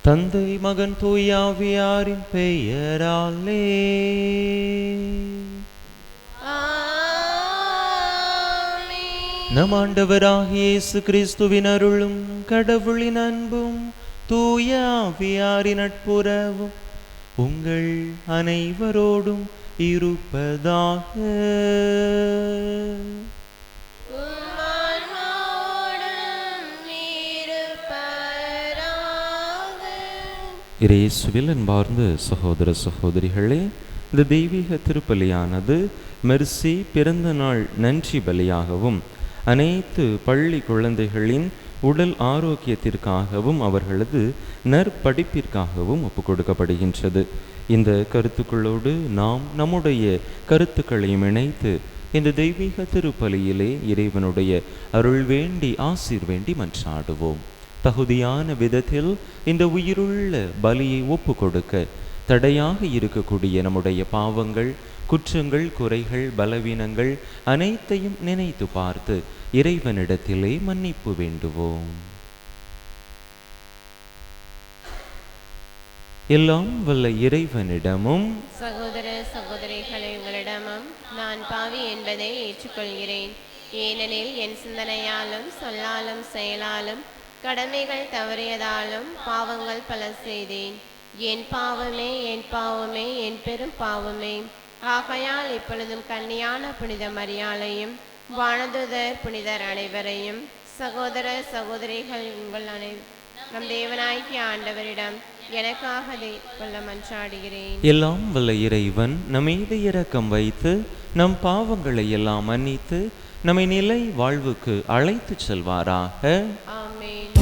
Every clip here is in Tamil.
தந்தை மகன் தூயாவியாரின் பெயராலே. நம் ஆண்டவராகிய இயேசு கிறிஸ்துவின் அருளும் கடவுளின் அன்பும் தூயாவியாரின் நட்புறவும் உங்கள் அனைவரோடும் இருப்பதாக. இயேசுவில் அன்பார்ந்த சகோதர சகோதரிகளே, இந்த தெய்வீக திருப்பலியானது மெர்சி பிறந்த நாள் நன்றி பலியாகவும் அனைத்து பள்ளி குழந்தைகளின் உடல் ஆரோக்கியத்திற்காகவும் அவர்களது நற்படிப்பிற்காகவும் ஒப்புக் கொடுக்கப்படுகின்றது. இந்த கருத்துக்களோடு நாம் நம்முடைய கருத்துக்களையும் இணைத்து இந்த தெய்வீக திருப்பலியிலே இறைவனுடைய அருள் வேண்டி ஆசீர் வேண்டி மன்றாடுவோம். தகுதியான விதத்தில் இந்த உயிருள்ள பலியை ஒப்பு கொடுக்க தடையாக இருக்கக்கூடிய நம்முடைய பாவங்கள், குற்றங்கள், குறைகள், பலவீனங்கள் அனைத்தையும் நினைத்து பார்த்து இறைவனிடத்திலே மன்னிப்பு வேண்டுவோம். எல்லாம் வல்ல இறைவனிடமும் சகோதர சகோதரிகளை உங்களிடமும் நான் பாவி என்பதை ஏற்றுக்கொள்கிறேன். ஏனெனில் என் சிந்தனையாலும் சொல்லாலும் செயலாலும் கடமைகள் தவறியதாலும் பாவங்கள் பல செய்தேன். என் பாவமே என் பாவமே என் பெரும் பாவமே. ஆகையால் இப்பொழுதும் கன்னியான புனித மரியாளையும் வானதுதர் புனிதர் அனைவரையும் சகோதர சகோதரிகள் உங்கள் நம் தேவனாகிய ஆண்டவரிடம் எனக்காக கொள்ள மன்றாடுகிறேன். எல்லாம் வல்ல இறைவன் நம்மீது இரக்கம் வைத்து நம் பாவங்களை எல்லாம் மன்னித்து நம்மை நிலை வாழ்வுக்கு அழைத்து செல்வாராக. ஆமென்.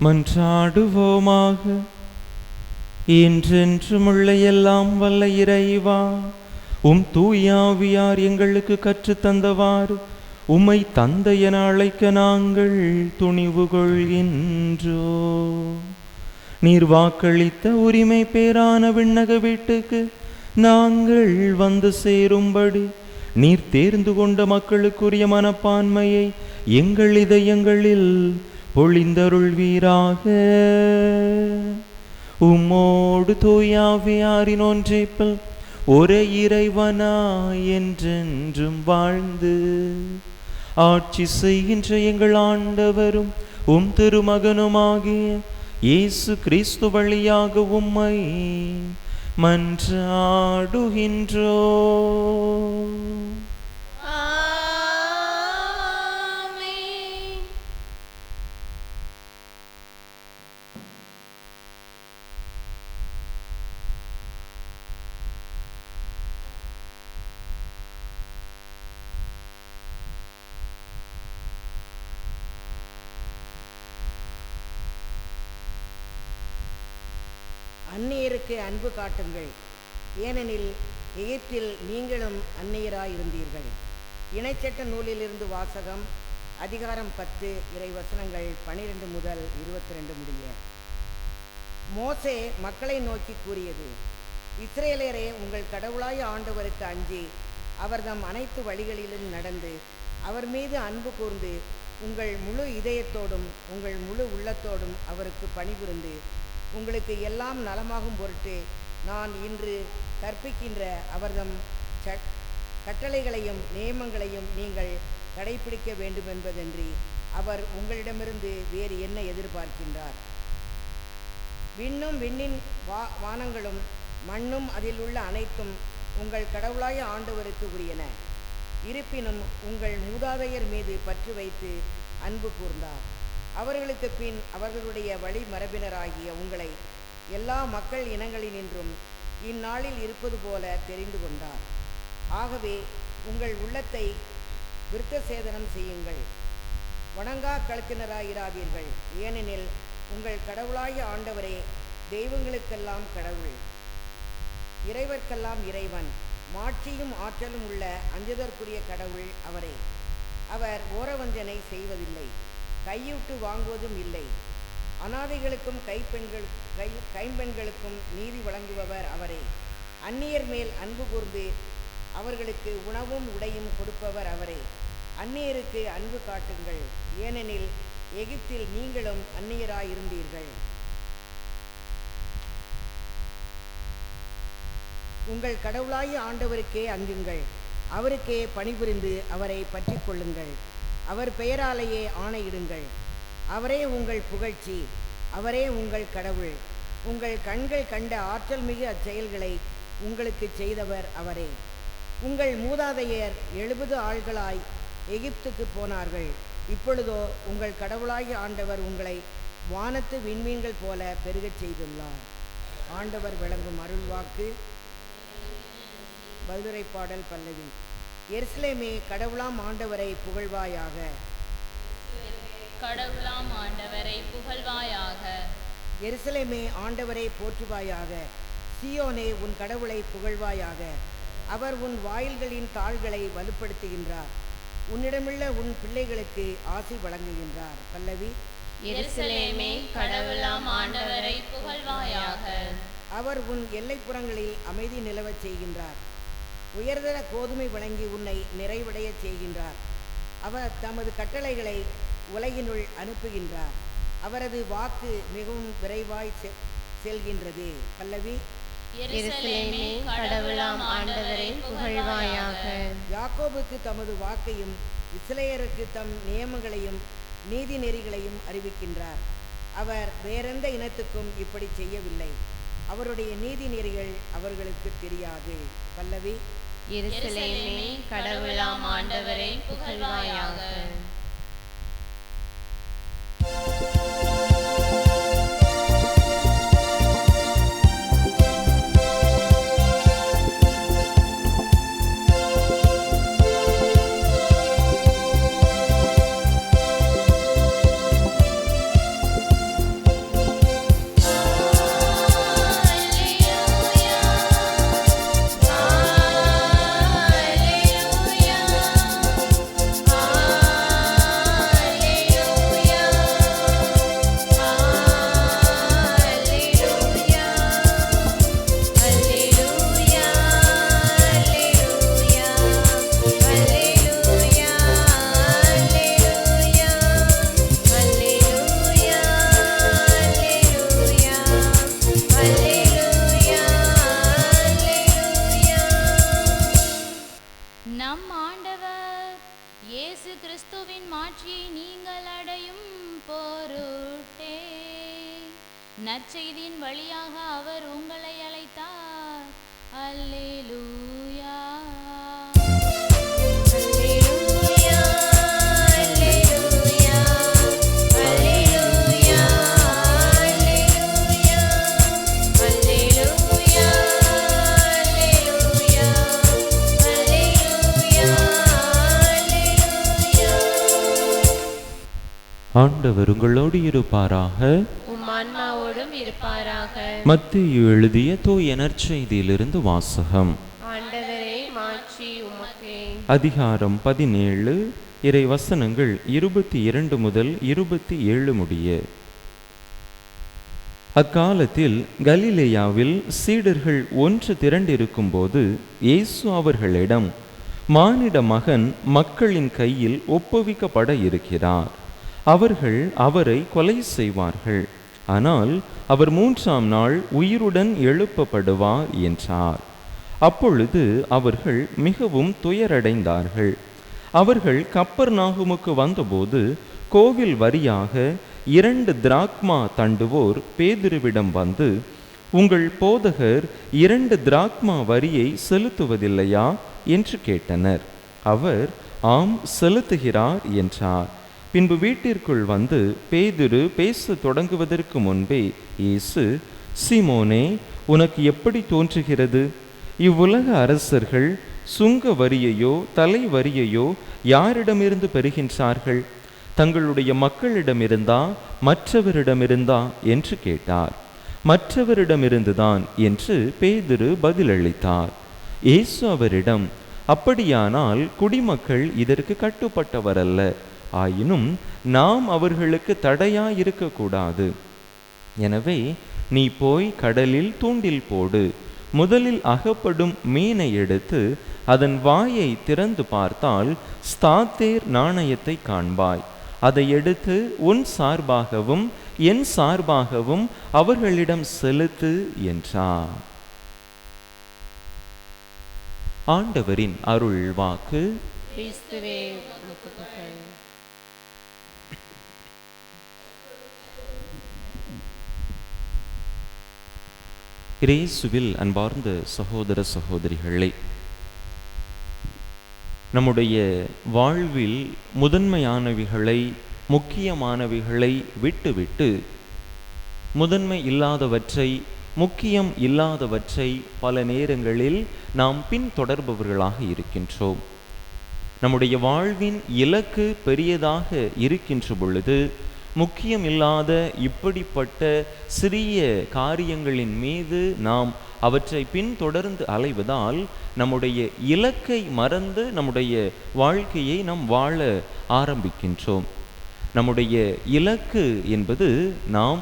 மன்றாடுவோமாக. என்றென்றுமுள்ள எல்லாம் வல்ல இறைவா, தூயாவியார் எங்களுக்கு கற்றுத்தந்தவாறு உம்மை தந்தை என அழைக்க நாங்கள் துணிவு கொள்கின்றோ. நீர் வாக்களித்த உரிமை பேரான விண்ணக வீட்டுக்கு நாங்கள் வந்து சேரும்படி நீர் தேர்ந்து கொண்ட மக்களுக்குரிய மனப்பான்மையை எங்கள் இதயங்களில் பொழிந்தருள்வீராக. உம்மோடு தூயாவியாரின் ஒன்றிப்பில் ஒரே இறைவனாய் என்றென்றும் வாழ்ந்து ஆட்சி செய்கின்ற எங்கள் ஆண்டவரும் திருமகனுமாகிய இயேசு கிறிஸ்து வழியாக உம்மை மன்றாடுகின்றோ. அந்நியருக்கு அன்பு காட்டுங்கள், ஏனெனில் எகிப்தில் நீங்களும் அந்நியராயிருந்தீர்கள். இணைச்சட்ட நூலிலிருந்து வாசகம். அதிகாரம் 10, இறைவசனங்கள் 12 முதல் 22 முடிய. மோசே மக்களை நோக்கி கூறியது: இஸ்ரேலரே, உங்கள் கடவுளாய ஆண்டவருக்கு அஞ்சி அவர்தம் அனைத்து வழிகளிலும் நடந்து அவர் மீது அன்பு கூர்ந்து உங்கள் முழு இதயத்தோடும் உங்கள் முழு உள்ளத்தோடும் அவருக்கு பணிபுரிந்து உங்களுக்கு எல்லாம் நலமாகும் பொருட்டு நான் இன்று கற்பிக்கின்ற அவர்தம் கட்டளைகளையும் நியமங்களையும் நீங்கள் கடைபிடிக்க வேண்டுமென்பதன்றி அவர் உங்களிடமிருந்து வேறு என்ன எதிர்பார்க்கின்றார்? விண்ணும் விண்ணின் வானங்களும் மண்ணும் அதில் உள்ள அனைத்தும் உங்கள் கடவுளாய ஆண்டவருக்கு உரியன. இருப்பினும் உங்கள் மூதாதையர் மீது பற்று வைத்து அன்பு கூர்ந்தார். அவர்களுக்கு பின் அவர்களுடைய வழிமரபினராகிய உங்களை எல்லா மக்கள் இனங்களினின்றும் இந்நாளில் இருப்பது போல தெரிந்து கொண்டார். ஆகவே உங்கள் உள்ளத்தை விருத்த சேதனம் செய்யுங்கள், வணங்கா கழுத்தினராயிராதீர்கள். ஏனெனில் உங்கள் கடவுளாகிய ஆண்டவரே தெய்வங்களுக்கெல்லாம் கடவுள், இறைவர்க்கெல்லாம் இறைவன், மாட்சியும் ஆற்றலும் உள்ள அஞ்சுதற்குரிய கடவுள் அவரே. அவர் ஓரவஞ்சனை செய்வதில்லை, கையூட்டு வாங்குவதும் இல்லை. அனாதைகளுக்கும் கைம்பெண்களுக்கும் நீதி வழங்குபவர் அவரே. அந்நியர் மேல் அன்பு கூர்ந்து அவர்களுக்கு உணவும் உடையும் கொடுப்பவர் அவரே. அந்நியருக்கு அன்பு காட்டுங்கள், ஏனெனில் எகிப்தில் நீங்களும் அந்நியராயிருந்தீர்கள். உங்கள் கடவுளாகிய ஆண்டவருக்கே அஞ்சுங்கள், அவருக்கே பணிபுரிந்து அவரை பற்றி கொள்ளுங்கள். அவர் பெயராலேயே ஆணையிடுங்கள். அவரே உங்கள் புகழ்ச்சி, அவரே உங்கள் கடவுள். உங்கள் கண்கள் கண்ட ஆற்றல் மிகு அச்செயல்களை உங்களுக்கு செய்தவர் அவரே. உங்கள் மூதாதையர் 70 ஆள்களாய் எகிப்துக்கு போனார்கள். இப்பொழுதோ உங்கள் கடவுளாகிய ஆண்டவர் உங்களை வானத்து விண்மீன்கள் போல பெருகச் செய்துள்ளார். ஆண்டவர் வழங்கும் அருள்வாக்கு. பதிலுரை பாடல் பல்லவி. எருசலேமே, கடவுளாம் ஆண்டவரை புகழ்வாயாக. கடவுளாம் ஆண்டவரை புகழ்வாயாக. எருசலேமே, ஆண்டவரை போற்றுவாயாக. சீயோனே, உன் கடவுளை புகழ்வாயாக. அவர் உன் வாயில்களின் தாள்களை வலுப்படுத்துகின்றார், உன்னிடமுள்ள உன் பிள்ளைகளுக்கு ஆசி வழங்குகின்றார். பல்லவி. எருசலேமே, கடவுளாம் ஆண்டவரை புகழ்வாயாக. அவர் உன் எல்லைப்புறங்களில் அமைதி நிலவச் செய்கின்றார், உயர்தர கோதுமை வழங்கி உன்னை நிறைவடைய செய்கின்றார். அவர் தமது கட்டளைகளை உலகினுள் அனுப்புகின்றார், அவரது வாக்கு மிகவும் விரைவாய் செல்கின்றது. பல்லவி. எருசலேமே, கடவுளாம் ஆண்டவரை புகழ்வாயாக. யாக்கோபுக்கு தமது வாக்கையும் இஸ்ரேலருக்கு தம் நியமங்களையும் நீதி நெறிகளையும் அறிவிக்கின்றார். அவர் வேறெந்த இனத்துக்கும் இப்படி செய்யவில்லை, அவருடைய நீதி நெறிகள் அவர்களுக்கு தெரியாது. பல்லவி. எருசலேமே, கடவுளாம் ஆண்டவரை புகழ்வாயாக. நம் ஆண்டவர் இயேசு கிறிஸ்துவின் மாட்சியை நீங்கள் அடையும் பொருட்டே நற்செய்தியின் வழியாக அவர் உங்களை அழைத்தார். அல்லேலூயா. ஆண்டவர் உங்களோடு இருப்பாராக. உம் ஆன்மாவோடும் இருப்பாராக. மத்தேயு எழுதிய தூய நற்செய்தியிலிருந்து வாசகம். ஆண்டவரே, மாட்சி உமக்கே. அதிகாரம் 17, இறை வசனங்கள் 22 முதல் 27 முடிய. அக்காலத்தில் கலிலேயாவில் சீடர்கள் ஒன்று திரண்டிருக்கும் போது இயேசு அவர்களிடம், மானிட மகன் மக்களின் கையில் ஒப்புவிக்கப்பட இருக்கிறார், அவர்கள் அவரை கொலை செய்வார்கள், ஆனால் அவர் 3ஆம் நாள் உயிருடன் எழுப்பப்படுவார் என்றார். அப்பொழுது அவர்கள் மிகவும் துயரடைந்தார்கள். அவர்கள் கப்பர்நாகுமுக்கு வந்தபோது கோவில் வரியாக 2 திராக்மா தண்டுவோர் பேதுருவிடம் வந்து, உங்கள் போதகர் 2 திராக்மா வரியை செலுத்துவதில்லையா என்று கேட்டனர். அவர் ஆம் செலுத்துகிறார் என்றார். பின்பு வீட்டிற்குள் வந்து பேதுரு பேச தொடங்குவதற்கு முன்பே இயேசு, சீமோனே, உனக்கு எப்படி தோன்றுகிறது? இவ்வுலக அரசர்கள் சுங்க வரியையோ தலை வரியையோ யாரிடமிருந்து பெறுகின்றார்கள்? தங்களுடைய மக்களிடமிருந்தா மற்றவரிடமிருந்தா என்று கேட்டார். மற்றவரிடமிருந்துதான் என்று பேதுரு பதிலளித்தார். இயேசு அவரிடம், அப்படியானால் குடிமக்கள் இதற்கு கட்டுப்பட்டவரல்ல, ஆயினும் நாம் அவர்களுக்கு தடையாயிருக்கக்கூடாது. எனவே நீ போய் கடலில் தூண்டில் போடு. முதலில் அகப்படும் மீனை எடுத்து அதன் வாயை திறந்து பார்த்தால் ஸ்தாத்தேர் நாணயத்தை காண்பாய். அதை எடுத்து உன் சார்பாகவும் என் சார்பாகவும் அவர்களிடம் செலுத்து என்றார். ஆண்டவரின் அருள் வாக்கு. கிறிஸ்துவே உமக்கு புகழ். இயேசுவில் அன்பார்ந்த சகோதர சகோதரிகளே, நம்முடைய வாழ்வில் முதன்மையானவைகளை முக்கியமானவைகளை விட்டுவிட்டு முதன்மை இல்லாதவற்றை முக்கியம் இல்லாதவற்றை பல நேரங்களில் நாம் பின்தொடர்பவர்களாக இருக்கின்றோம். நம்முடைய வாழ்வின் இலக்கு பெரியதாக இருக்கின்ற பொழுது முக்கியம் இல்லாத இப்படிப்பட்ட சிறிய காரியங்களின் மீது நாம் அவற்றை பின்தொடர்ந்து அலைவதால் நம்முடைய இலக்கை மறந்து நம்முடைய வாழ்க்கையை நாம் வாழ ஆரம்பிக்கின்றோம். நம்முடைய இலக்கு என்பது நாம்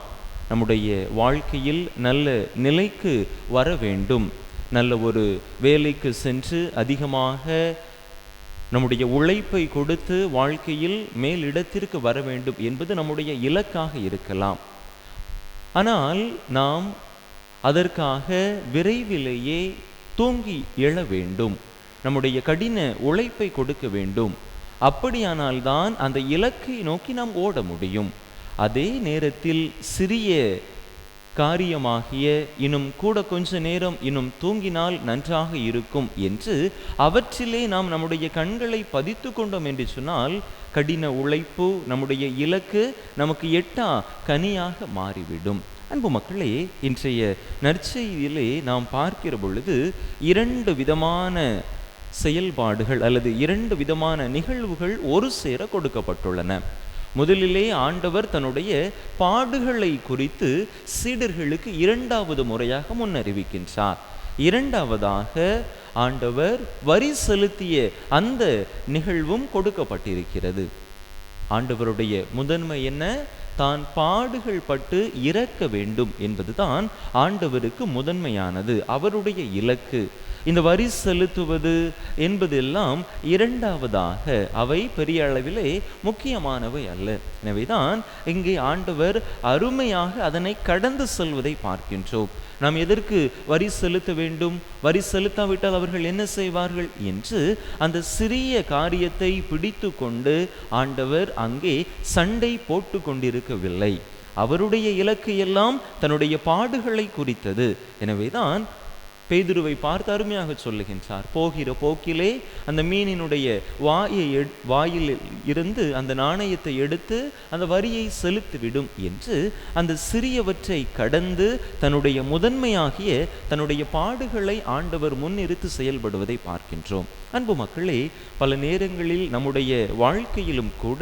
நம்முடைய வாழ்க்கையில் நல்ல நிலைக்கு வர வேண்டும், நல்ல ஒரு வேலைக்கு சென்று அதிகமாக நம்முடைய உழைப்பை கொடுத்து வாழ்க்கையில் மேலிடத்திற்கு வர வேண்டும் என்பது நம்முடைய இலக்காக இருக்கலாம். ஆனால் நாம் அதற்காக விரைவிலேயே தூங்கி எழ வேண்டும், நம்முடைய கடின உழைப்பை கொடுக்க வேண்டும். அப்படியானால்தான் அந்த இலக்கை நோக்கி நாம் ஓட முடியும். அதே நேரத்தில் சிறிய காரியமாகிய இன்னும் கூட கொஞ்ச நேரம் இன்னும் தூங்கினால் நன்றாக இருக்கும் என்று அவற்றிலே நாம் நம்முடைய கண்களை பதித்து கொண்டோம் என்று சொன்னால் கடின உழைப்பு நம்முடைய இலக்கு நமக்கு எட்டா கனியாக மாறிவிடும். அன்பு மக்களே, இன்றைய நற்செய்தியிலே நாம் பார்க்கிற பொழுது 2 விதமான செயல்பாடுகள் அல்லது 2 விதமான நிகழ்வுகள் ஒரு சேர கொடுக்கப்பட்டுள்ளன. முதலிலே ஆண்டவர் தன்னுடைய பாடுகளை குறித்து சீடர்களுக்கு 2வது முறையாக முன்னறிவிக்கின்றார். 2வதாக ஆண்டவர் வரி செலுத்திய அந்த நிகழ்வும் கொடுக்கப்பட்டிருக்கிறது. ஆண்டவருடைய முதன்மை என்ன? தான் பாடுகள் பட்டு இறக்க வேண்டும் என்பதுதான் ஆண்டவருக்கு முதன்மையானது, அவருடைய இலக்கு. இந்த வரி செலுத்துவது என்பதெல்லாம் 2வதாக, அவை பெரிய அளவிலே முக்கியமானவை அல்ல. எனவேதான் இங்கே ஆண்டவர் அருமையாக அதனை கடந்து செல்வதை பார்க்கின்றோம். நாம் எதற்கு வரி செலுத்த வேண்டும், வரி செலுத்தாவிட்டால் அவர்கள் என்ன செய்வார்கள் என்று அந்த சிறிய காரியத்தை பிடித்து கொண்டு ஆண்டவர் அங்கே சண்டை போட்டு கொண்டிருக்கவில்லை. அவருடைய இலக்கு எல்லாம் தன்னுடைய பாடுகளை குறித்தது. எனவேதான் பேதுருவை பார்த்து அருமையாக சொல்லுகின்றார், போகிற போக்கிலே அந்த மீனினுடைய வாயில் இருந்து அந்த நாணயத்தை எடுத்து அந்த வரியை செலுத்திவிடும் என்று அந்த சிறியவற்றை கடந்து தன்னுடைய முதன்மையாகிய தன்னுடைய பாடுகளை ஆண்டவர் முன்னிறுத்தி செயல்படுவதை பார்க்கின்றோம். அன்பு மக்களே, பல நேரங்களில் நம்முடைய வாழ்க்கையிலும் கூட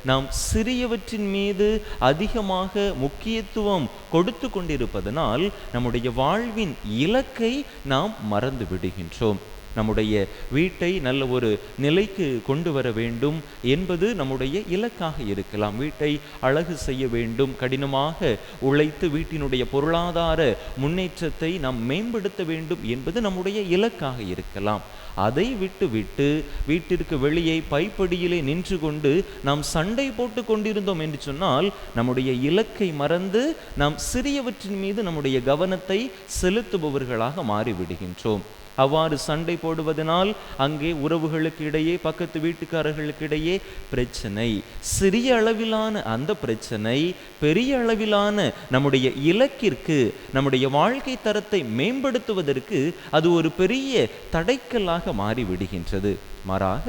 நாம் சிறியவற்றின் மீது அதிகமாக முக்கியத்துவம் கொடுத்து கொண்டிருப்பதனால் நம்முடைய வாழ்வின் இலக்கை நாம் மறந்து விடுகின்றோம். நம்முடைய வீட்டை நல்ல ஒரு நிலைக்கு கொண்டு வர வேண்டும் என்பது நம்முடைய இலக்காக இருக்கலாம். வீட்டை அழகு செய்ய வேண்டும், கடினமாக உழைத்து வீட்டினுடைய பொருளாதார முன்னேற்றத்தை நாம் மேம்படுத்த வேண்டும் என்பது நம்முடைய இலக்காக இருக்கலாம். அதை விட்டு வீட்டிற்கு வெளியே பைப்படியிலே நின்று கொண்டு நாம் சண்டை போட்டு கொண்டிருந்தோம் என்று சொன்னால் நம்முடைய இலக்கை மறந்து நாம் சிறியவற்றின் மீது நம்முடைய கவனத்தை செலுத்துபவர்களாக மாறிவிடுகின்றோம். அவ்வாறு சண்டை போடுவதனால் அங்கே உறவுகளுக்கு இடையே, பக்கத்து வீட்டுக்காரர்களுக்கு இடையே பிரச்சனை. சிறிய அளவிலான அந்த பிரச்சனை பெரிய அளவிலான நம்முடைய இலக்கிற்கு, நம்முடைய வாழ்க்கை தரத்தை மேம்படுத்துவதற்கு அது ஒரு பெரிய தடைக்கல்லாக மாறிவிடுகின்றது. மாறாக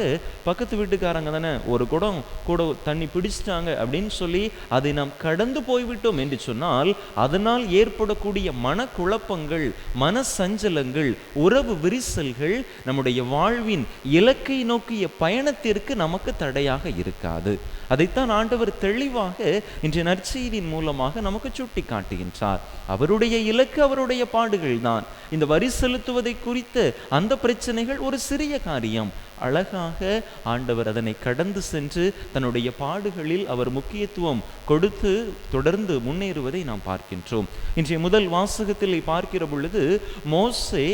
பக்கத்து வீட்டுக்காரங்க தானே ஒரு குடம் கூட தண்ணி பிடிச்சிட்டாங்க அப்படின்னு சொல்லி அதை நாம் கடந்து போய்விட்டோம் என்று சொன்னால் அதனால் ஏற்படக்கூடிய மனக்குழப்பங்கள், மன சஞ்சலங்கள், உறவு விரிசல்கள் நம்முடைய வாழ்வின் இலக்கை நோக்கிய பயணத்திற்கு நமக்கு தடையாக இருக்காது. அதைத்தான் ஆண்டவர் தெளிவாக இன்றைய நற்செய்தியின் மூலமாக நமக்கு சுட்டி காட்டுகின்றார். அவருடைய இலக்கு அவருடைய பாடுகள் தான். இந்த வரி செலுத்துவதை குறித்த அந்த பிரச்சனைகள் ஒரு சிறிய காரியம். அழகாக ஆண்டவர் அதனை கடந்து சென்று தன்னுடைய பாடுகளில் அவர் முக்கியத்துவம் கொடுத்து தொடர்ந்து முன்னேறுவதை நாம் பார்க்கின்றோம். இன்றைய முதல் வாசகத்தில் பார்க்கிற பொழுது மோசே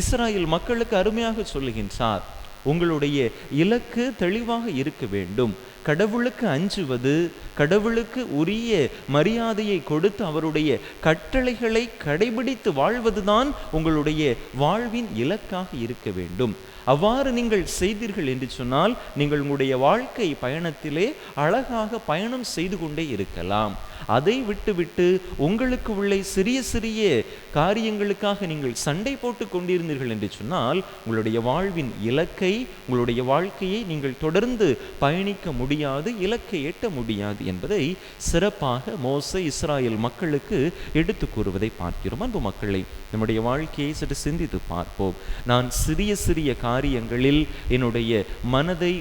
இஸ்ராயேல் மக்களுக்கு அருமையாக சொல்லுகின்றார், உங்களுடைய இலக்கு தெளிவாக இருக்க வேண்டும். கடவுளுக்கு அஞ்சுவது, கடவுளுக்கு உரிய மரியாதையை கொடுத்து அவருடைய கட்டளைகளை கடைபிடித்து வாழ்வதுதான் உங்களுடைய வாழ்வின் இலக்காக இருக்க வேண்டும். அவ்வாறு நீங்கள் செய்தீர்கள் என்று சொன்னால் நீங்கள் உங்களுடைய வாழ்க்கை பயணத்திலே அழகாக பயணம் செய்து கொண்டே இருக்கலாம். அதை விட்டுவிட்டு உங்களுக்கு உள்ள சிறிய சிறிய காரியங்களுக்காக நீங்கள் சண்டை போட்டு கொண்டிருந்தீர்கள் என்று சொன்னால் உங்களுடைய வாழ்வின் இலக்கை, உங்களுடைய வாழ்க்கையை நீங்கள் தொடர்ந்து பயணிக்க முடியாது, இலக்கை எட்ட முடியாது என்பதை சிறப்பாக மோசே இஸ்ராயேல் மக்களுக்கு எடுத்து கூறுவதை பார்க்கிறோம். அன்பு மக்களை, நம்முடைய வாழ்க்கையை சற்று சிந்தித்து பார்ப்போம். நான் சிறிய சிறிய காரியங்களில் என்னுடைய மனதை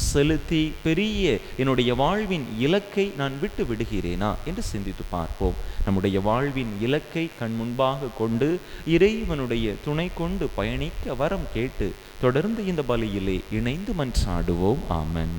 செலுத்தி பெரிய என்னுடைய வாழ்வின் இலக்கை நான் விட்டு விடுகிறேனா என்று சிந்தித்து பார்ப்போம். நம்முடைய வாழ்வின் இலக்கை கண் முன்பாக கொண்டு இறைவனுடைய துணை கொண்டு பயணிக்க வரம் கேட்டு தொடர்ந்து இந்த பலியிலே இணைந்து மன்றாடுவோம். ஆமென்.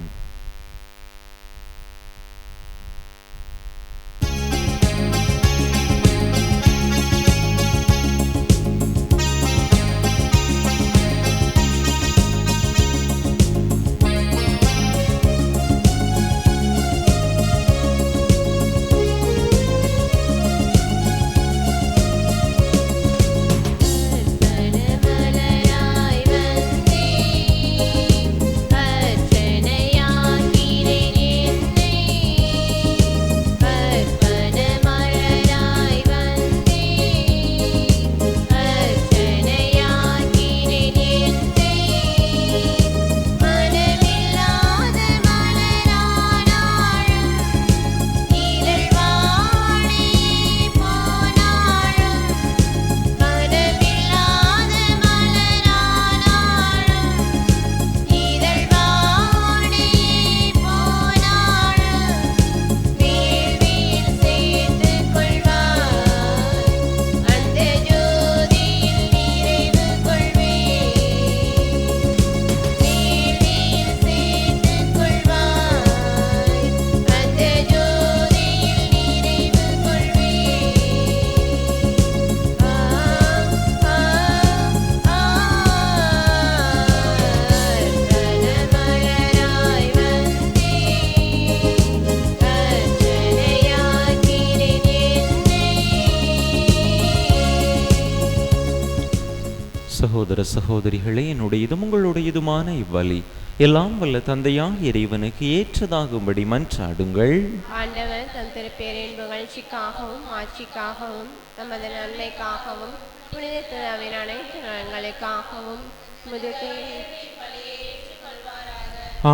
சகோதர சகோதரிகளே, என்னுடையதும் உங்களுடையதுமான இவ்வழி எல்லாம் வல்ல தந்தையாகிய இறைவனுக்கு ஏற்றதாகும்படி மன்றாடுங்கள். ஆண்டவர் தம் திருப்பேரின் புகழ்ச்சிக்காகவும் ஆட்சிக்காகவும் தமது நன்மைக்காகவும் புனித திருவின் அனைத்து நலன்களுக்காகவும்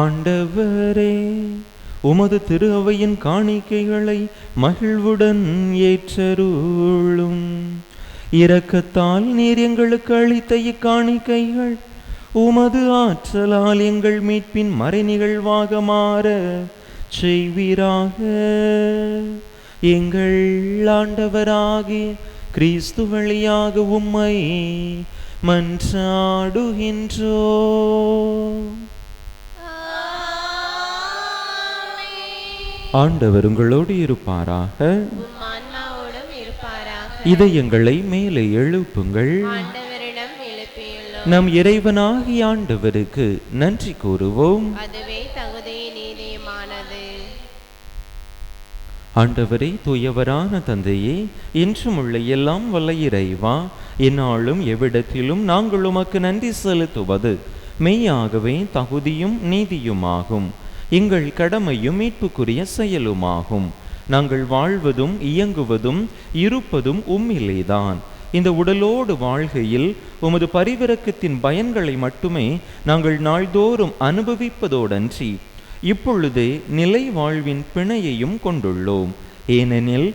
ஆண்டவரே, உமது திரு அவையின் காணிக்கைகளை மகிழ்வுடன் ஏற்றருளும். இரக்கத்தால் நீர் எங்களுக்கு அளித்த இக்காணிக்கைகள் உமது ஆற்றலால் எங்கள் மீட்பின் மறைநிகழ்வாக மாற செய்வீராக. எங்கள் ஆண்டவராகிய கிறிஸ்து வழியாக உம்மை மன்றாடுகின்றோம். ஆண்டவர் உங்களோடு இருப்பாராக. இதயங்களை மேலே எழுப்புங்கள். நம் இறைவனாகிய ஆண்டவருக்கு நன்றி கூறுவோம். அதுவே தகுதியே நீதியுமானது. ஆண்டவரே, தூயவரான தந்தையே, இன்றும் உள்ள எல்லாம் வல்ல இறைவா, எந்நாளும் எவ்விடத்திலும் நாங்கள் உமக்கு நன்றி செலுத்துவது மெய்யாகவே தகுதியும் நீதியுமாகும். எங்கள் கடமையும் மீட்புக்குரிய செயலுமாகும். நாங்கள் வாழ்வதும் இயங்குவதும் இருப்பதும் உம்மிலேதான். இந்த உடலோடு வாழ்கையில் உமது பரிவிரக்கத்தின் பயன்களை மட்டுமே நாங்கள் நாள்தோறும் அனுபவிப்பதோடன்றி இப்பொழுதே நிலை வாழ்வின் பிணையையும் கொண்டுள்ளோம். ஏனெனில்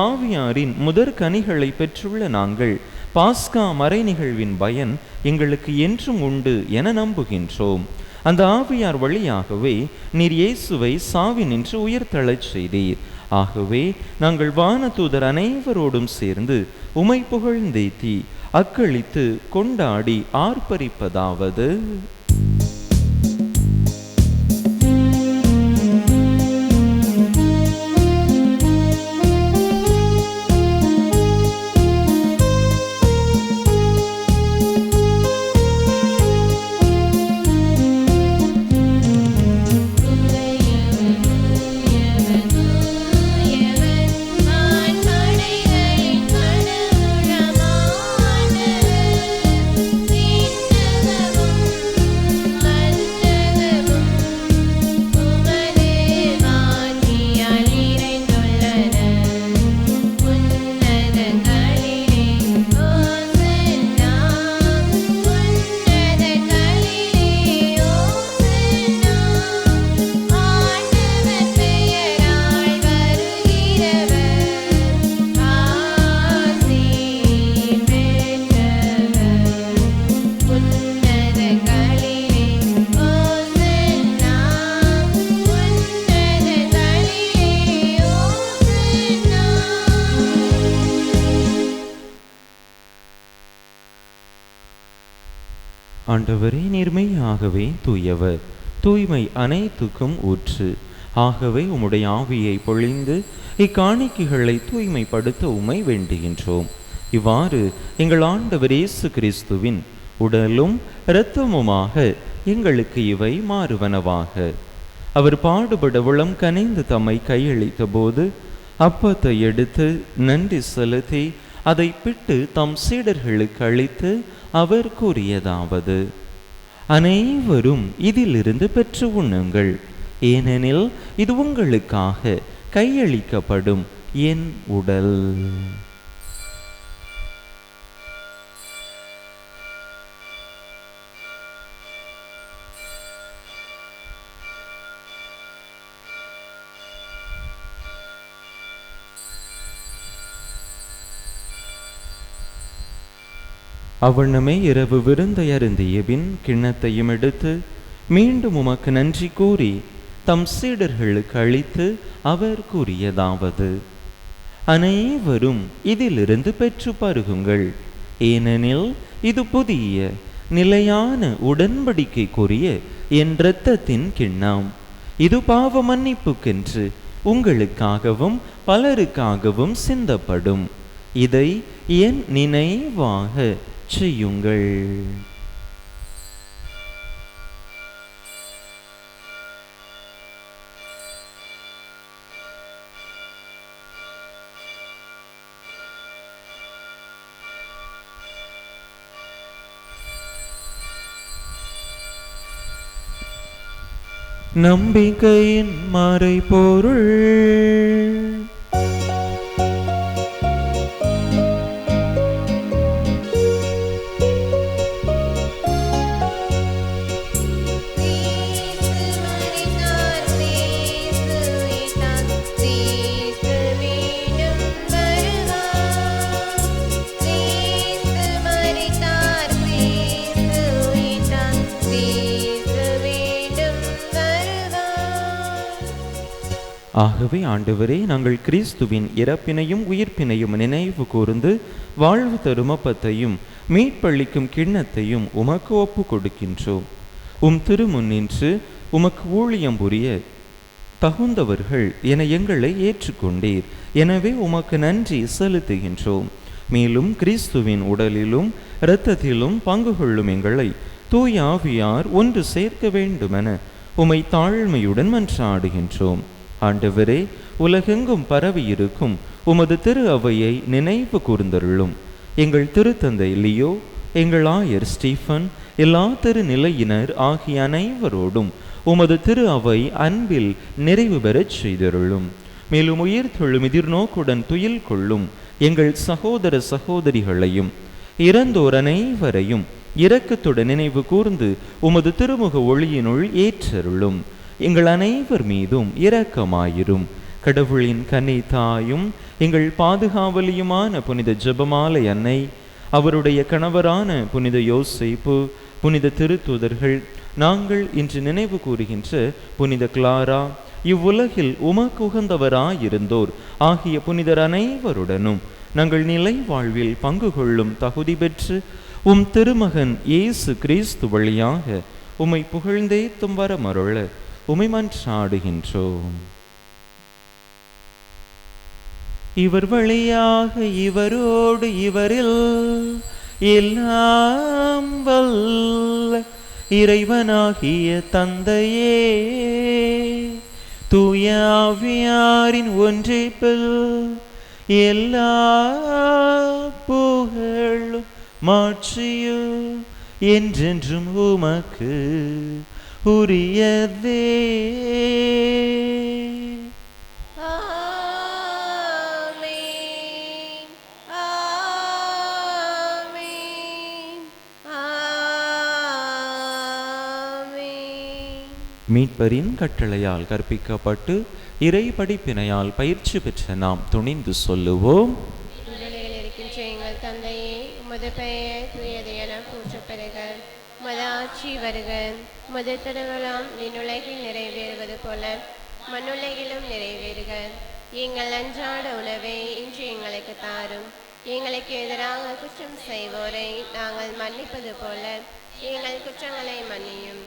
ஆவியாரின் முதற் கனிகளை பெற்றுள்ள நாங்கள் பாஸ்கா மறை நிகழ்வின் பயன் எங்களுக்கு என்றும் உண்டு என நம்புகின்றோம். அந்த ஆவியார் வழியாகவே நீர் இயேசுவை சாவினின்று உயிர்த்தெழச் செய்தீர். ஆகவே நாங்கள் வானதூதர் அனைவரோடும் சேர்ந்து உமை புகழ்ந்தேத்தி அக்களித்து கொண்டாடி ஆர்ப்பரிப்பதாவது: ஆண்டவரே, நீர்மையாகவே தூயவர், தூய்மை அனைத்துக்கும் ஊற்று. ஆகவே உம்முடைய ஆவியை பொழிந்து இக்காணிக்கைகளை தூய்மைப்படுத்த உம்மை வேண்டுகின்றோம். இவ்வாறு எங்கள் ஆண்டவர் இயேசு கிறிஸ்துவின் உடலும் இரத்தமுமாக எங்களுக்கு இவை மாறுவனவாக. அவர் பாடுபட உளம் கனிந்து தம்மை கையளித்த போது அப்பத்தை எடுத்து நன்றி செலுத்தி அதை பிட்டு தம் சீடர்களுக்கு அளித்து அவர் கூறியதாவது: அனைவரும் இதிலிருந்து பெற்று உண்ணுங்கள், ஏனெனில் இது உங்களுக்காக கையளிக்கப்படும் என் உடல். அவ்வண்ணமே இரவு விருந்தை அருந்திய பின் கிண்ணத்தையும் எடுத்து மீண்டும் உமக்கு நன்றி கூறி தம் சீடர்களுக்கு அளித்து அவர் கூறியதாவது: அனைவரும் இதிலிருந்து பெற்று பருகுங்கள், ஏனெனில் இது புதிய நிலையான உடன்படிக்கைக்குரிய என் இரத்தத்தின் கிண்ணம். இது பாவ மன்னிப்புக்கென்று உங்களுக்காகவும் பலருக்காகவும் சிந்தப்படும். இதை என் நினைவாக செய்யுங்கள். நம்பிக்கையின் மறைபொருள். ஆகவே ஆண்டவரே, நாங்கள் கிறிஸ்துவின் இறப்பினையும் உயிர்ப்பினையும் நினைவு கூர்ந்து வாழ்வு தரும் அப்பத்தையும் மீட்பளிக்கும் கிண்ணத்தையும் உமக்கு ஒப்பு கொடுக்கின்றோம். உம் திருமுன்னின்று உமக்கு ஊழியம் புரிய தகுந்தவர்கள் என எங்களை ஏற்றுக்கொண்டீர். எனவே உமக்கு நன்றி செலுத்துகின்றோம். மேலும் கிறிஸ்துவின் உடலிலும் இரத்தத்திலும் பங்கு கொள்ளும் எங்களை தூய ஆவியார் ஒன்று சேர்க்க வேண்டுமென உமை தாழ்மையுடன் மன்றாடுகின்றோம். ஆண்டவரே, உலகெங்கும் பரவியிருக்கும் உமது திரு அவையை நினைவு கூர்ந்தருளும். எங்கள் திருத்தந்தை லியோ, எங்கள் ஆயர் ஸ்டீஃபன், எல்லா திருநிலையினர் ஆகிய அனைவரோடும் உமது திரு அவை அன்பில் நிறைவு பெறச் செய்தருளும். மேலும் உயிர்த்தெழும் எதிர்நோக்குடன் துயில் கொள்ளும் எங்கள் சகோதர சகோதரிகளையும் இறந்தோர் அனைவரையும் இரக்கத்துடன் நினைவு கூர்ந்து உமது திருமுக ஒளியினுள் ஏற்றருளும். எங்கள் அனைவர் மீதும் இரக்கமாயிரும். கடவுளின் கன்னி தாயும் எங்கள் பாதுகாவலியுமான புனித ஜெபமாலை அன்னை, அவருடைய கணவரான புனித யோசேப்பு, புனித திருத்தூதர்கள், நாங்கள் இன்று நினைவு கூறுகின்ற புனித கிளாரா, இவ்வுலகில் உமக்கு உகந்தவராயிருந்தோர் ஆகிய புனிதர் அனைவருடனும் நாங்கள் நிலை வாழ்வில் பங்கு கொள்ளும் தகுதி பெற்று உம் திருமகன் இயேசு கிறிஸ்து வழியாக உம்மை புகழ்ந்தேத்தும் வரமருள உம்மை மன்றாடுகின்றோம். இவர் வழியாக இவரோடு இவரில் எல்லாம் வல்ல இறைவனாகிய தந்தையே, தூய ஆவியாரின் ஒன்றிப்பில் எல்லா புகழும் மாட்சியும் என்றென்றும் உமக்கு உரியதே. மீட்பரின் கட்டளையால் கற்பிக்கப்பட்டு இறை படிப்பினையால் பயிற்சி பெற்ற நாம் துணிந்து சொல்லுவோம். எங்கள் தந்தையே, உமது பெயர் தூயது என போற்றப் பெறுக. உமது ஆட்சி வருக. உமது திருவிழாம் விண்ணுலகில் நிறைவேறுவது போல மண்ணுலகிலும் நிறைவேறுக. எங்கள் அன்றாட உணவை இன்று எங்களுக்கு தாரும். எங்களுக்கு எதிராக குற்றம் செய்வோரை நாங்கள் மன்னிப்பது போல எங்கள் குற்றங்களை மன்னியும்.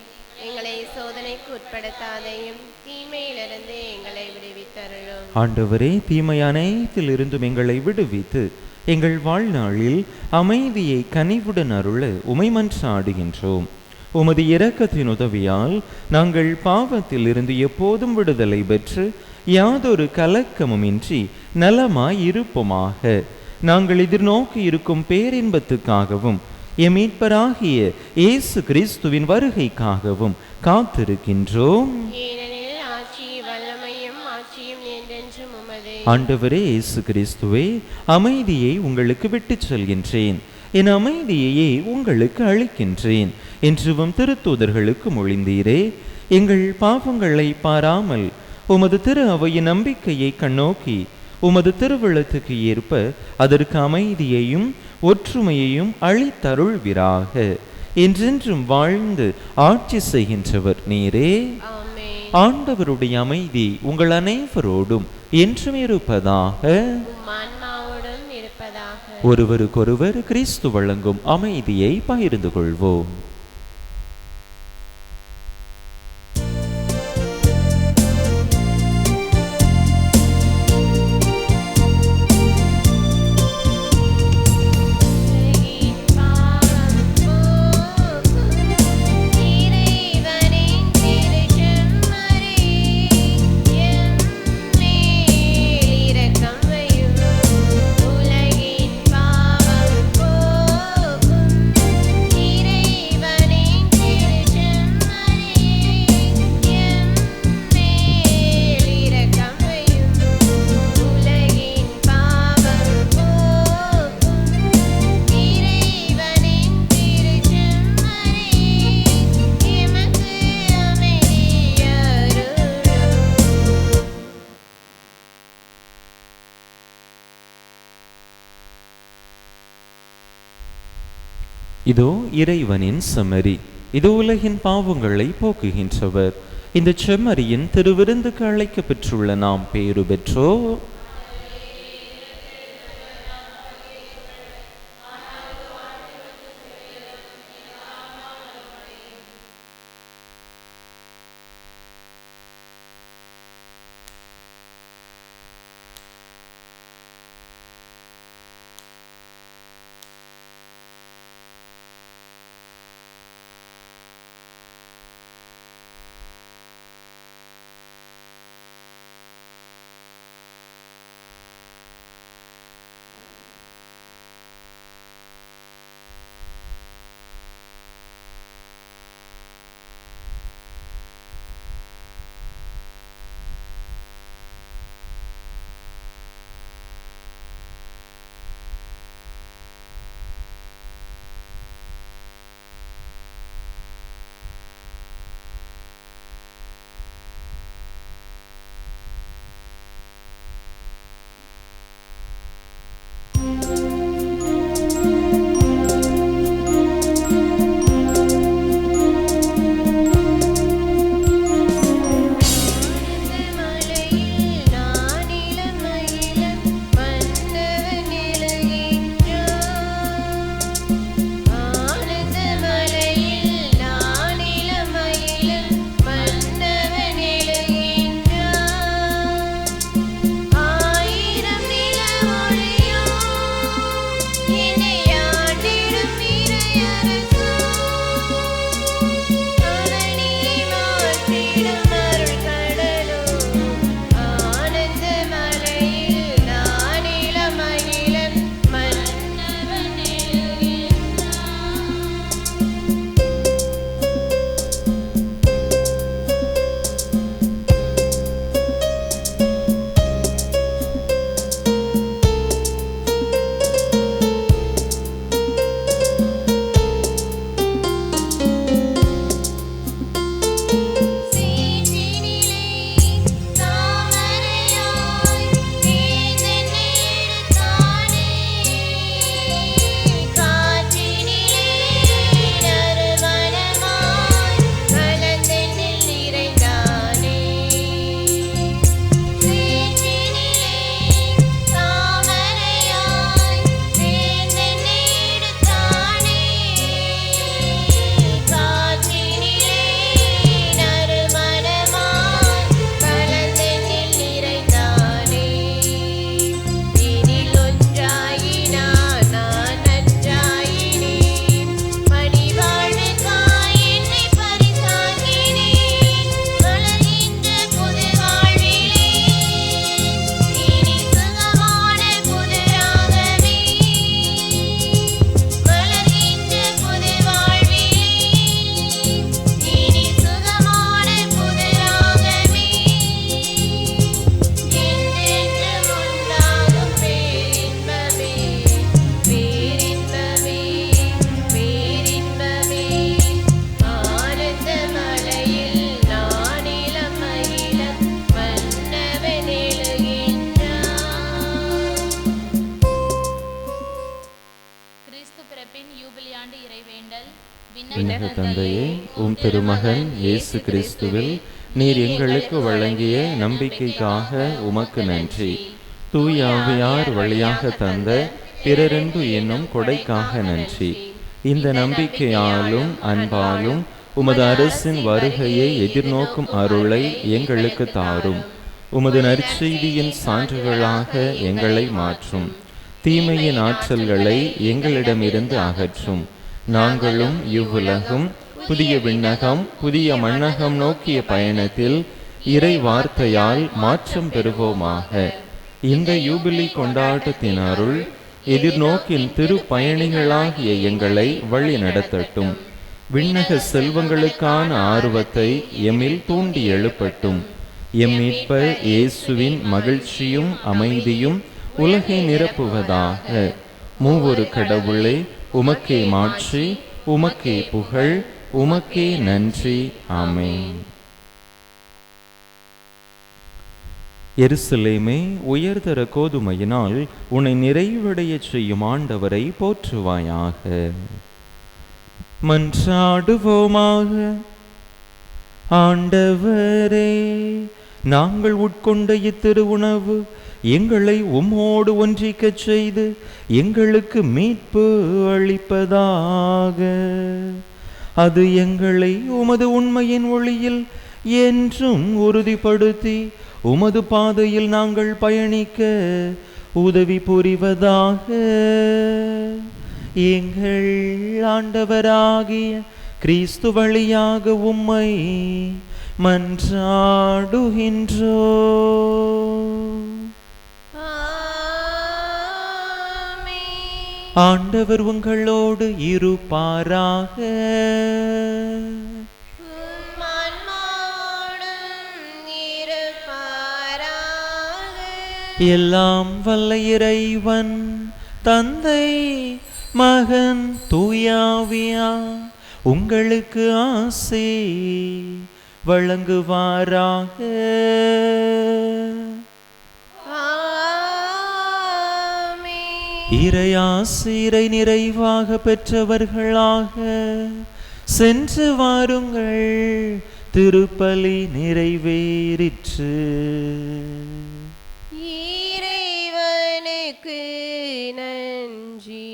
எங்களை சோதனைக்கு உட்படுத்தாதையும் தீமையிலிருந்து எங்களை விடுவித்தருளும். ஆண்டவரே, தீமை அனைத்தில் இருந்தும் எங்களை விடுவித்து எங்கள் வாழ்நாளில் அமைதியை கனிவுடன் அருள உமை மன்றாடுகின்றோம். உமது இரக்கத்தின் உதவியால் நாங்கள் பாவத்தில் இருந்து எப்போதும் விடுதலை பெற்று யாதொரு கலக்கமுமின்றி நலமாய் இருப்போமாக. நாங்கள் எதிர்நோக்கி இருக்கும் பேரின்பத்துக்காகவும் எம் மீட்பராகிய இயேசு கிறிஸ்துவின் வருகைக்காகவும் காத்திருக்கின்றோம். ஆண்டவரே இயேசு கிறிஸ்துவே, அமைதியை உங்களுக்கு விட்டுச் செல்கின்றேன், என் அமைதியையே உங்களுக்கு அளிக்கின்றேன் என்றும் திருத்தூதர்களுக்கு மொழிந்தீரே. எங்கள் பாவங்களை பாராமல் உமது திரு அவையின் நம்பிக்கையை கண்ணோக்கி உமது திருவிழத்துக்கு ஏற்ப அதற்கு அமைதியையும் ஒற்றுமையையும் அளித்தருள்வீராக. என்றென்றும் வாழ்ந்து ஆட்சி செய்கின்றவர் நீரே. ஆண்டவருடைய அமைதி உங்கள் அனைவரோடும் என்றும் இருப்பதாக. ஒருவருக்கொருவர் கிறிஸ்து வழங்கும் அமைதியை பகிர்ந்து கொள்வோம். இதோ இறைவனின் செம்மறி, இதோ உலகின் பாவங்களை போக்குகின்றவர். இந்த செம்மறியின் திருவிருந்துக்கு அழைக்க பெற்றுள்ள நாம் பேறு பெற்றோ. தந்தையே, உம் திருமகன் இயேசு கிறிஸ்துவில் நீர் எங்களுக்கு வழங்கிய நம்பிக்கைக்காக உமக்கு நன்றி. தூய ஆவியார் வழியாக தந்த பிறரன்பு என்னும் கொடைக்காக நன்றி. இந்த நம்பிக்கையாலும் அன்பாலும் உமது அரசின் வருகையை எதிர்நோக்கும் அருளை எங்களுக்கு தாரும். உமது நற்செய்தியின் சான்றுகளாக எங்களை மாற்றும். தீமையின் ஆற்றல்களை எங்களிடமிருந்து அகற்றும். நாங்களும் இவ்வுலகும் புதிய விண்ணகம் புதிய மண்ணகம் நோக்கிய பயணத்தில் இறை வார்த்தையால் மாற்றம் பெறுவோமாக. இந்த யூபிலி கொண்டாட்டத்தின் அருள் எதிர்நோக்கின் திருப்பயணிகளாகிய எங்களை வழி நடத்தட்டும். விண்ணக செல்வங்களுக்கான ஆர்வத்தை எம்மில் தூண்டி எழுப்பட்டும். எம் மீட்பர் இயேசுவின் மகிழ்ச்சியும் அமைதியும் உலகை நிரப்புவதாக. மூவொரு கடவுளே, உமக்கே மாட்சி, உமக்கே புகழ், உமக்கே நன்றி. ஆமென். எருசலேமே, உயர்தர கோதுமையினால் உன்னை நிறைவடைய செய்யும் ஆண்டவரை போற்றுவாயாக. மன்றாடுவோமாக. ஆண்டவரே, நாங்கள் உட்கொண்ட இத்திருவுணவு எங்களை உம்மோடு ஒன்றிக்கச் செய்து எங்களுக்கு மீட்பு அளிப்பதாக. அது எங்களை உமது உண்மையின் ஒளியில் என்றும் உறுதிப்படுத்தி உமது பாதையில் நாங்கள் பயணிக்க உதவி புரிவதாக. எங்கள் ஆண்டவராகிய கிறிஸ்து வழியாக உம்மை மன்றாடுகின்றோ. ஆண்டவர் உங்களோடு இருப்பாராக. எல்லாம் வல்ல இறைவன் தந்தை மகன் தூயாவியா உங்களுக்கு ஆசி வழங்குவாராக. இறையாசிரை நிறைவாக பெற்றவர்களாக சென்று வாருங்கள். திருப்பலி நிறைவேறிற்று. இறைவனுக்கு நன்றி.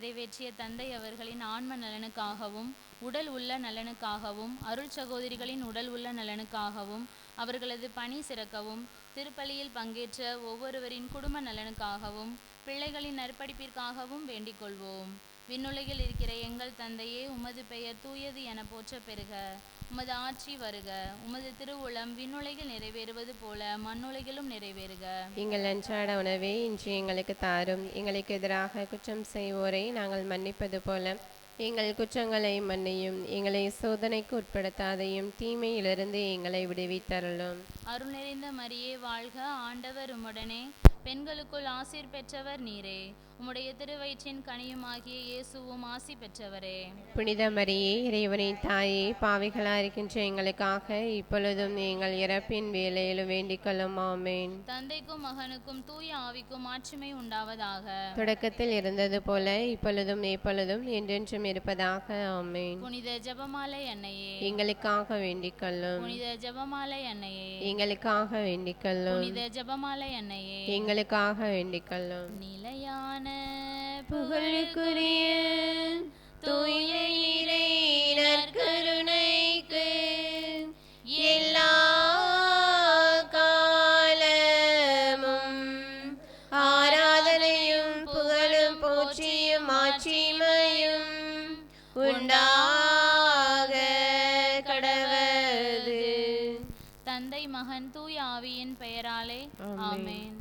நிறைவேற்றிய தந்தை அவர்களின் ஆன்ம நலனுக்காகவும் உடல் உள்ள நலனுக்காகவும் அருள் சகோதரிகளின் உடல் உள்ள நலனுக்காகவும் அவர்களது பணி சிறக்கவும் திருப்பலியில் பங்கேற்ற ஒவ்வொருவரின் குடும்ப நலனுக்காகவும் பிள்ளைகளின் நற்படிப்பிற்காகவும் வேண்டிக் கொள்வோம். விண்ணுலகில் இருக்கிற எங்கள் தந்தையே, உமது பெயர் தூயது என போற்ற பெறுக. உமது ஆட்சி வருக. உமது திருவுளம் விண்ணுலகில் நிறைவேறுவது போல மண்ணுலகிலும் நிறைவேறுக. எங்கள் அன்றாட உணவை இன்று எங்களுக்கு தாரும். எங்களுக்கு எதிராக குற்றம் செய்வோரை நாங்கள் மன்னிப்பது போல எங்கள் குற்றங்களை மன்னியும். எங்களை சோதனைக்கு உட்படுத்தாதையும் தீமையிலிருந்து எங்களை விடுவித்தருளும். அருள் நிறைந்த மரியே வாழ்க. ஆண்டவர் உம்முடனே, பெண்களுக்குள் ஆசீர் பெற்றவர் நீரே. உம்முடைய திருவயிற்றின் கனியுமாகிய இயேசுவும் ஆசி பெற்றவரே. புனித மரியே, இறைவனின் தாயே, பாவிகளாக இருக்கின்ற எங்களுக்காக இப்பொழுதும் எங்கள் இறப்பின் வேளையிலும் வேண்டிக் கொள்ளும். ஆமேன். தந்தைக்கும் மகனுக்கும் தூய ஆவிக்கும் மாட்சிமை உண்டாவதாக. தொடக்கத்தில் இருந்தது போல இப்பொழுதும் எப்பொழுதும் என்றென்றும் இருப்பதாக. ஆமேன். புனித ஜெபமாலை அன்னையே, எங்களுக்காக வேண்டிக் கொள்ளும். புனித ஜெபமாலை அன்னையே, எங்களுக்காக வேண்டிக் கொள்ளும். புனித ஜெபமாலை அன்னையே, எங்களுக்காக வேண்டிக் கொள்ளும். நிலையான புகழுக்குரிய தூய இறை நற்கருணைக்கு எல்லா காலமும் ஆராதனையும் புகழும் போற்றியும் மாட்சிமையும் உண்டாக கடவது. தந்தை மகன் தூய ஆவியின் பெயராலே. ஆமென்.